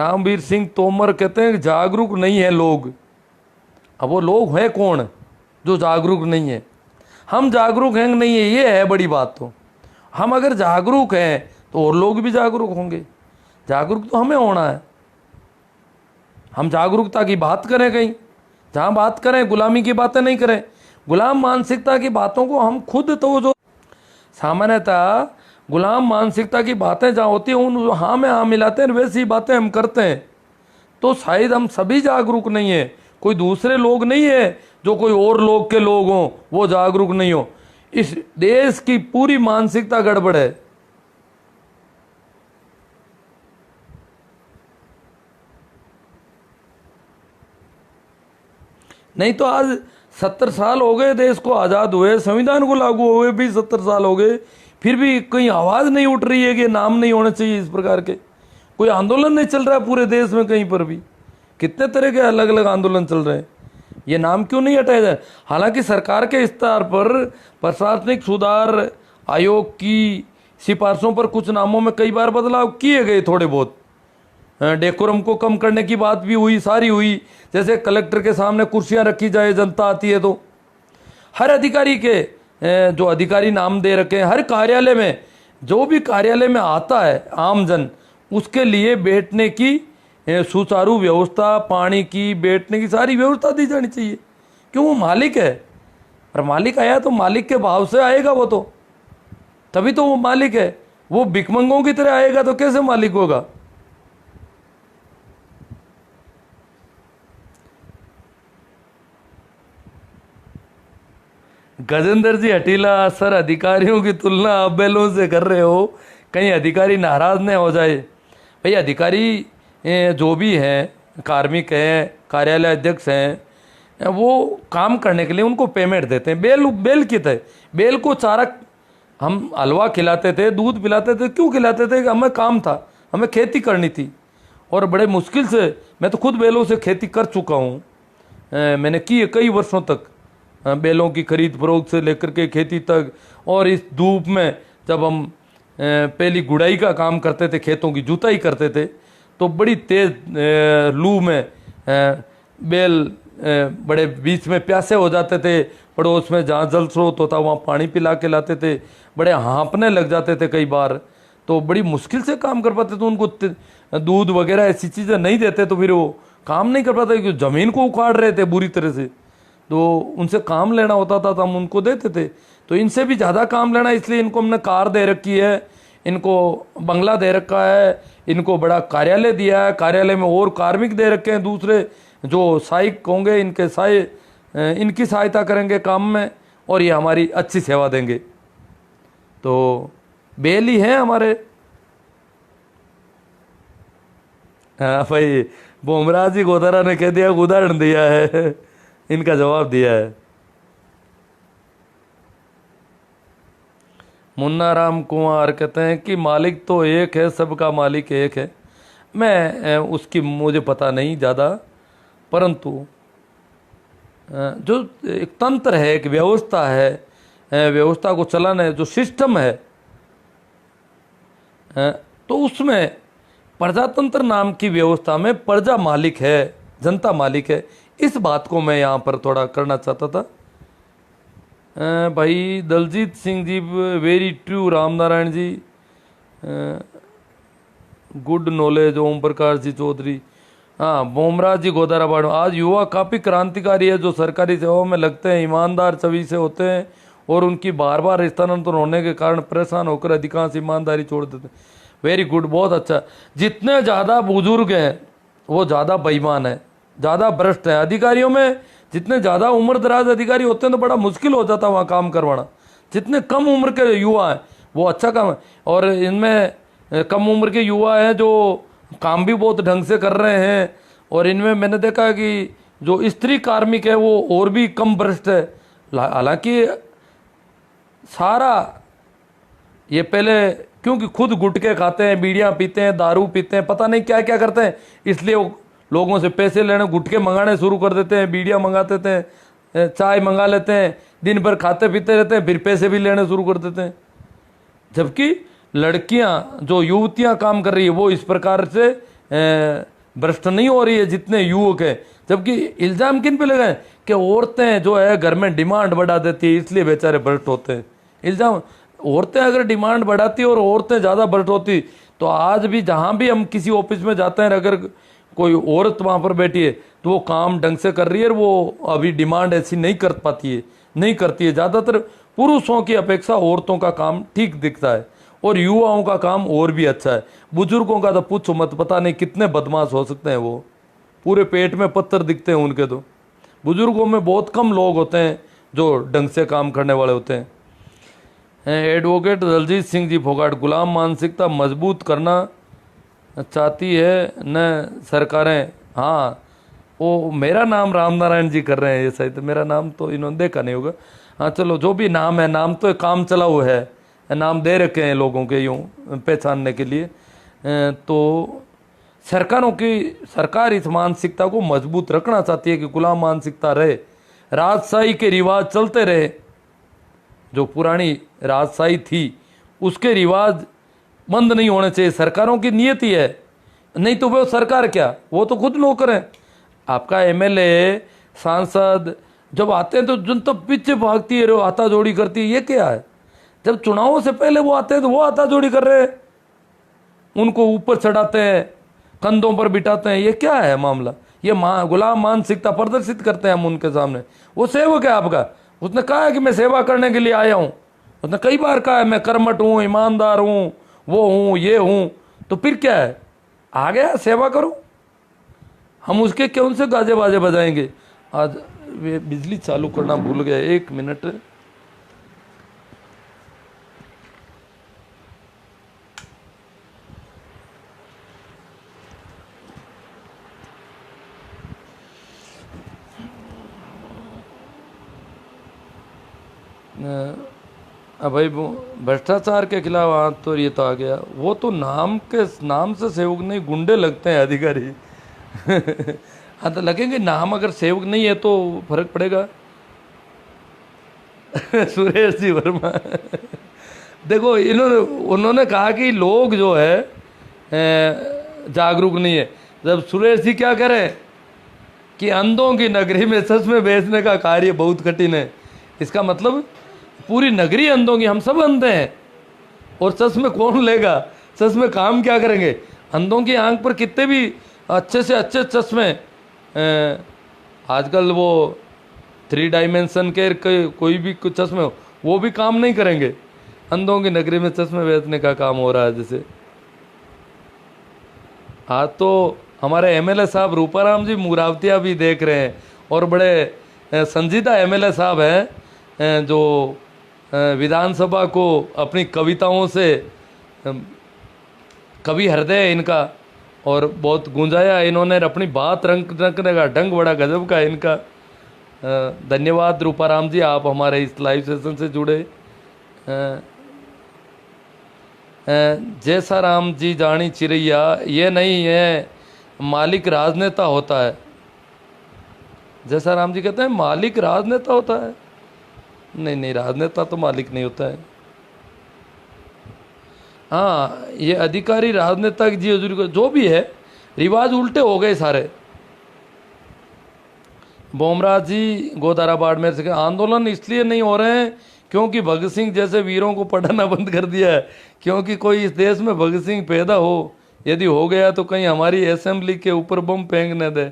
रामवीर सिंह तोमर कहते हैं कि जागरूक नहीं है लोग। अब वो लोग हैं कौन जो जागरूक नहीं है? हम जागरूक हैं नहीं है, ये है बड़ी बात। तो हम अगर जागरूक हैं तो और लोग भी जागरूक होंगे। जागरूक तो हमें होना है। हम जागरूकता की बात करें, कहीं जहाँ बात करें गुलामी की बातें नहीं करें। गुलाम मानसिकता की बातों को हम खुद, तो जो सामान्यतः गुलाम मानसिकता की बातें जहाँ होती हैं उन हाँ में हाँ मिलाते हैं, वैसी बातें हम करते हैं। तो शायद हम सभी जागरूक नहीं है, कोई दूसरे लोग नहीं है जो कोई और लोग के लोग हों वो जागरूक नहीं हो। इस देश की पूरी मानसिकता गड़बड़ है। नहीं तो आज 70 साल हो गए देश को आज़ाद हुए, संविधान को लागू हुए भी 70 साल हो गए, फिर भी कहीं आवाज़ नहीं उठ रही है कि नाम नहीं होने चाहिए इस प्रकार के। कोई आंदोलन नहीं चल रहा है पूरे देश में कहीं पर भी। कितने तरह के अलग अलग आंदोलन चल रहे हैं, ये नाम क्यों नहीं हटाया जाए? हालांकि सरकार के स्तर पर प्रशासनिक सुधार आयोग की सिफारिशों पर कुछ नामों में कई बार बदलाव किए गए, थोड़े बहुत डेकोरम को कम करने की बात भी हुई, सारी हुई। जैसे कलेक्टर के सामने कुर्सियां रखी जाए, जनता आती है तो हर अधिकारी के जो अधिकारी नाम दे रखे हैं, हर कार्यालय में जो भी कार्यालय में आता है आमजन, उसके लिए बैठने की सुचारू व्यवस्था, पानी की, बैठने की सारी व्यवस्था दी जानी चाहिए। क्यों? वो मालिक है। और मालिक आया तो मालिक के भाव से आएगा वो, तो तभी तो वो मालिक है। वो भिखमंगों की तरह आएगा तो कैसे मालिक होगा? गजेंद्र जी हटीला, सर अधिकारियों की तुलना आप बैलों से कर रहे हो, कहीं अधिकारी नाराज न हो जाए। भाई अधिकारी जो भी हैं, कार्मिक हैं, कार्यालय अध्यक्ष हैं, वो काम करने के लिए उनको पेमेंट देते हैं। बेल की तरह बेल को चारा, हम हलवा खिलाते थे, दूध पिलाते थे, क्यों खिलाते थे? कि हमें काम था, हमें खेती करनी थी। और बड़े मुश्किल से, मैं तो खुद बैलों से खेती कर चुका हूँ, मैंने की है कई वर्षों तक, बैलों की खरीद फरोख्त से लेकर के खेती तक। और इस धूप में जब हम पहली गुड़ाई का काम करते थे, खेतों की जुताई करते थे, तो बड़ी तेज लू में बैल बड़े बीच में प्यासे हो जाते थे। पड़ोस में जहाँ जल स्रोत होता वहाँ पानी पिला के लाते थे, बड़े हाँपने लग जाते थे कई बार, तो बड़ी मुश्किल से काम कर पाते थे। उनको दूध वगैरह ऐसी चीज़ें नहीं देते तो फिर वो काम नहीं कर पाते, क्योंकि ज़मीन को उखाड़ रहे थे बुरी तरह से। तो उनसे काम लेना होता था तो हम उनको देते थे। तो इनसे भी ज़्यादा काम लेना, इसलिए इनको हमने कार दे रखी है, इनको बंगला दे रखा है, इनको बड़ा कार्यालय दिया है, कार्यालय में और कार्मिक दे रखे हैं दूसरे जो सहायक होंगे, इनकी सहायता करेंगे काम में, और ये हमारी अच्छी सेवा देंगे। तो बेल ही हैं हमारे। हाँ भाई, बुमराह जी गोदारा ने कह दिया, उदाहरण दिया है, इनका जवाब दिया है। मुन्ना राम कुमार कहते हैं कि मालिक तो एक है, सबका मालिक एक है। मैं उसकी मुझे पता नहीं ज़्यादा, परंतु जो एक तंत्र है, एक व्यवस्था है, व्यवस्था को चलाने जो सिस्टम है, तो उसमें प्रजातंत्र नाम की व्यवस्था में प्रजा मालिक है, जनता मालिक है। इस बात को मैं यहाँ पर थोड़ा करना चाहता था। भाई Daljit Singh ji, very true. Ram Narayan ji, good knowledge. Om Prakash ji Chaudhary, हाँ। बोमराज जी गोदाराबाड़, आज युवा काफ़ी क्रांतिकारी है जो सरकारी सेवाओं में लगते हैं, ईमानदार छवि से होते हैं और उनकी बार बार स्थानांतरण होने के कारण परेशान होकर अधिकांश ईमानदारी छोड़ देते हैं। वेरी गुड, बहुत अच्छा। जितने ज़्यादा बुजुर्ग हैं वो ज़्यादा बेईमान है, ज़्यादा भ्रष्ट है। अधिकारियों में जितने ज़्यादा उम्र दराज अधिकारी होते हैं तो बड़ा मुश्किल हो जाता है वहाँ काम करवाना। जितने कम उम्र के युवा हैं वो अच्छा काम है, और इनमें कम उम्र के युवा हैं जो काम भी बहुत ढंग से कर रहे हैं। और इनमें मैंने देखा है कि जो स्त्री कार्मिक है वो और भी कम भ्रष्ट है। हालांकि सारा ये पहले, क्योंकि खुद गुटखे खाते हैं, बीड़ियाँ पीते हैं, दारू पीते हैं, पता नहीं क्या क्या करते हैं, इसलिए वो लोगों से पैसे लेने, गुटखे मंगाने शुरू कर देते हैं, बीड़ियाँ मंगा देते हैं, चाय मंगा लेते हैं, दिन भर खाते पीते रहते हैं, फिर पैसे भी लेने शुरू कर देते हैं। जबकि लड़कियां, जो युवतियां काम कर रही है, वो इस प्रकार से भ्रष्ट नहीं हो रही है जितने युवक हैं। जबकि इल्ज़ाम किन पे लगाएं कि औरतें जो है घर में डिमांड बढ़ा देती है इसलिए बेचारे भ्रष्ट होते हैं। इल्ज़ाम, औरतें अगर डिमांड बढ़ाती और औरतें ज़्यादा भ्रष्ट होती तो आज भी जहाँ भी हम किसी ऑफिस में जाते हैं अगर कोई औरत वहाँ पर बैठी है तो वो काम ढंग से कर रही है और वो अभी डिमांड ऐसी नहीं कर पाती है, नहीं करती है। ज़्यादातर पुरुषों की अपेक्षा औरतों का काम ठीक दिखता है और युवाओं का काम और भी अच्छा है। बुजुर्गों का तो पूछो मत, पता नहीं कितने बदमाश हो सकते हैं, वो पूरे पेट में पत्थर दिखते हैं उनके। तो बुजुर्गों में बहुत कम लोग होते हैं जो ढंग से काम करने वाले होते हैं। एडवोकेट दलजीत सिंह जी फोगाट, गुलाम मानसिकता मजबूत करना चाहती है न सरकारें। हाँ, वो मेरा नाम राम नारायण जी कर रहे हैं ये शायद, मेरा नाम तो इन्होंने देखा नहीं होगा। हाँ चलो, जो भी नाम है, नाम तो काम चलाऊ है, नाम दे रखे हैं लोगों के यूँ पहचानने के लिए। तो सरकार इस मानसिकता को मजबूत रखना चाहती है कि गुलाम मानसिकता रहे, राजशाही के रिवाज चलते रहे। जो पुरानी राजशाही थी उसके रिवाज बंद नहीं होने चाहिए, सरकारों की नियति है। नहीं तो वो सरकार क्या, वो तो खुद नौकर हैं। आपका एमएलए सांसद जब आते हैं तो जनता पीछे भागती है, हाथा जोड़ी करती है, ये क्या है? जब चुनावों से पहले वो आते हैं तो वो हाथा जोड़ी कर रहे हैं, उनको ऊपर चढ़ाते हैं, कंधों पर बिठाते हैं, ये क्या है मामला? ये गुलाम मानसिकता प्रदर्शित करते हैं हम उनके सामने। वो सेवक है आपका, उसने कहा है कि मैं सेवा करने के लिए आया हूँ, उसने कई बार कहा है मैं कर्मठ हूँ, ईमानदार हूँ, वो हूँ, ये हूँ, तो फिर क्या है? आ गया, सेवा करो। हम उसके क्यों से गाजे बाजे बजाएंगे? आज वे बिजली चालू करना भूल गए, 1 मिनट। अब भाई वो भ्रष्टाचार के खिलाफ हाथ तो ये तो आ गया, वो तो नाम से सेवक नहीं, गुंडे लगते हैं अधिकारी। हाँ तो लगेंगे, नाम अगर सेवक नहीं है तो फर्क पड़ेगा। सुरेश जी वर्मा देखो, उन्होंने कहा कि लोग जो है जागरूक नहीं है। जब सुरेश जी क्या करें कि अंधों की नगरी में चश्मे बेचने का कार्य बहुत कठिन है, इसका मतलब पूरी नगरी अंधों की, हम सब अंधे हैं और चश्मे कौन लेगा? चश्मे काम क्या करेंगे? अंधों की आंख पर कितने भी अच्छे से अच्छे चश्मे, आजकल वो 3 डायमेंशन के कोई भी कुछ चश्मे हो, वो भी काम नहीं करेंगे। अंधों की नगरी में चश्मे बेचने का काम हो रहा है जैसे। हाँ तो हमारे एमएलए साहब रूपाराम जी मुरावतिया भी देख रहे हैं और बड़े संजीदा एमएलए साहब हैं जो विधानसभा को अपनी कविताओं से, कवि हृदय इनका, और बहुत गूंजाया इन्होंने, अपनी बात रखने का ढंग बड़ा गजब का इनका। धन्यवाद रूपाराम जी, आप हमारे इस लाइव सेशन से जुड़े। जैसा राम जी जानी चिड़ैया, ये नहीं है मालिक राजनेता होता है। जैसा राम जी कहते हैं मालिक राजनेता होता है। नहीं, राजनेता तो मालिक नहीं होता है। हाँ, ये अधिकारी राजनेता की जी हजूरी को, जो भी है रिवाज उल्टे हो गए सारे। बोमराज जी गोदारा बाड़मेर से, आंदोलन इसलिए नहीं हो रहे हैं क्योंकि भगत सिंह जैसे वीरों को पढ़ाना बंद कर दिया है, क्योंकि कोई इस देश में भगत सिंह पैदा हो, यदि हो गया तो कहीं हमारी असेंबली के ऊपर बम फेंकने दे।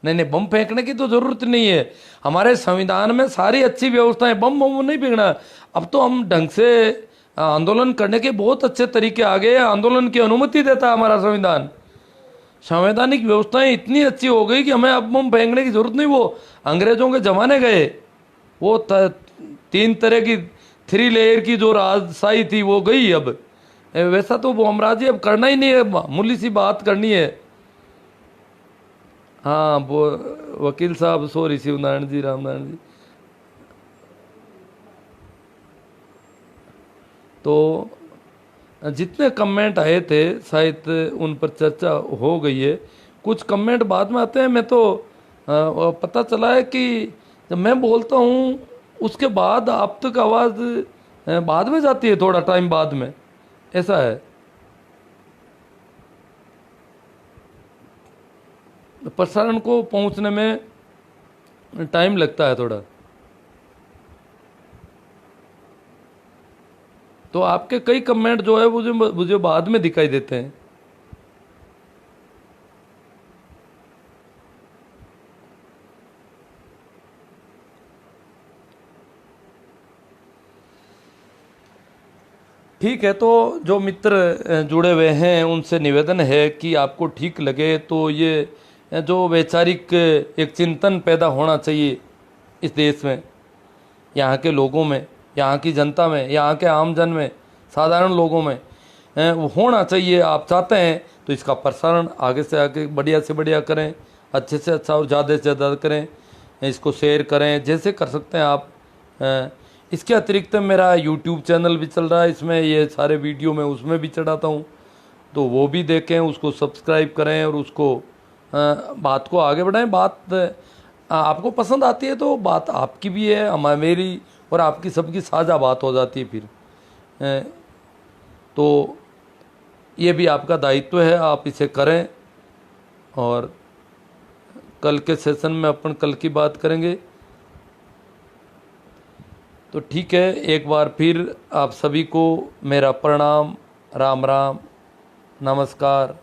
नहीं, बम फेंकने की तो जरूरत नहीं है, हमारे संविधान में सारी अच्छी व्यवस्थाएं, बम नहीं फेंकना। अब तो हम ढंग से आंदोलन करने के बहुत अच्छे तरीके आ गए हैं, आंदोलन की अनुमति देता है हमारा संविधान। संवैधानिक व्यवस्थाएं इतनी अच्छी हो गई कि हमें अब बम फेंकने की जरूरत नहीं। वो अंग्रेजों के जमाने गए, वो 3 तरह की 3 लेयर की जो राजशाही थी वो गई। अब वैसा तो बोमराज जी अब करना ही नहीं है, मामूली सी बात करनी है। हाँ वो वकील साहब, सॉरी शिव नारायण जी, राम नारायण जी। तो जितने कमेंट आए थे शायद उन पर चर्चा हो गई है, कुछ कमेंट बाद में आते हैं। मैं तो पता चला है कि जब मैं बोलता हूँ उसके बाद आप तक आवाज़ बाद में जाती है, थोड़ा टाइम बाद में, ऐसा है। प्रसारण को पहुंचने में टाइम लगता है थोड़ा। तो आपके कई कमेंट जो है मुझे मुझे बाद में दिखाई देते हैं। ठीक है, तो जो मित्र जुड़े हुए हैं उनसे निवेदन है कि आपको ठीक लगे तो ये जो वैचारिक एक चिंतन पैदा होना चाहिए इस देश में, यहाँ के लोगों में, यहाँ की जनता में, यहाँ के आमजन में, साधारण लोगों में वो होना चाहिए। आप चाहते हैं तो इसका प्रसारण आगे से आगे बढ़िया से बढ़िया करें, अच्छे से अच्छा और ज़्यादा से ज़्यादा करें, इसको शेयर करें जैसे कर सकते हैं आप। इसके अतिरिक्त मेरा यूट्यूब चैनल भी चल रहा है, इसमें ये सारे वीडियो मैं उसमें भी चढ़ाता हूँ, तो वो भी देखें, उसको सब्सक्राइब करें और उसको बात को आगे बढ़ाएं। बात आपको पसंद आती है तो बात आपकी भी है, मेरी और आपकी सबकी साझा बात हो जाती है फिर। तो ये भी आपका दायित्व है, आप इसे करें। और कल के सेशन में अपन कल की बात करेंगे। तो ठीक है, एक बार फिर आप सभी को मेरा प्रणाम, राम राम, नमस्कार।